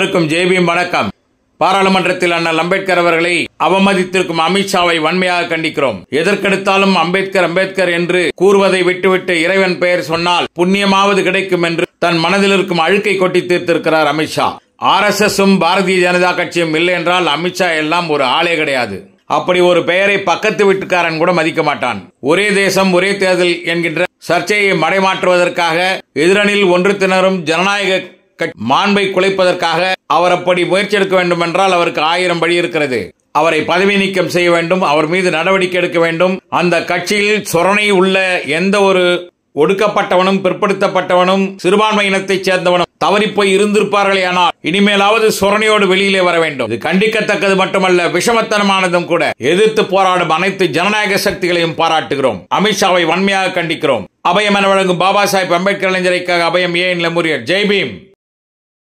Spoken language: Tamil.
அனைவருக்கும் ஜெய்பீம் வணக்கம். பாராளுமன்றத்தில் அண்ணல் அம்பேத்கர் அவர்களை அவமதித்திருக்கும் அமித்ஷாவை வன்மையாக கண்டிக்கிறோம். எதற்கெடுத்தாலும் அம்பேத்கர் என்று கூறுவதை விட்டுவிட்டு இறைவன் பெயர் சொன்னால் புண்ணியமாவது கிடைக்கும் என்று தன் மனதில் இருக்கும் அழுக்கை கொட்டி தீர்த்திருக்கிறார் அமித்ஷா. RSSம் பாரதிய ஜனதா கட்சியும் இல்லை என்றால் அமித்ஷா எல்லாம் ஒரு ஆளே கிடையாது. அப்படி ஒரு பெயரை பக்கத்து வீட்டுக்காரன் கூட மதிக்க மாட்டான். ஒரே தேசம் ஒரே தேர்தல் என்கின்ற சர்ச்சையை மடைமாற்றுவதற்காக எதிரணியில் ஒன்று திணறும் ஜனநாயக மாண்பை குலைப்பதற்காக அவர் அப்படி முயற்சி எடுக்க வேண்டும் என்றால் அவருக்கு 1000 வழி இருக்கிறது. அவரை பதவி நீக்கம் செய்ய வேண்டும், அவர் மீது நடவடிக்கை எடுக்க வேண்டும். அந்த கட்சியில் சொரணை உள்ள எந்த ஒரு ஒடுக்கப்பட்டவனும் பிற்படுத்தப்பட்டவனும் சிறுபான்மை இனத்தைச் சேர்ந்தவனும் தவறிப்போய் இருந்திருப்பார்களே, ஆனால் இனிமேலாவது சொரணையோடு வெளியிலே வர வேண்டும். இது கண்டிக்கத்தக்கது மட்டுமல்ல, விஷமத்தனமானதும் கூட. எதிர்த்து போராடும் அனைத்து ஜனநாயக சக்திகளையும் பாராட்டுகிறோம். அமித்ஷாவை வன்மையாக கண்டிக்கிறோம். அபயம் என வழங்கும் பாபா சாஹிப் அம்பேத்கர் இளைஞரைக்காக அபயம் ஏன் லெமுரியர். ஜெய்பீம்.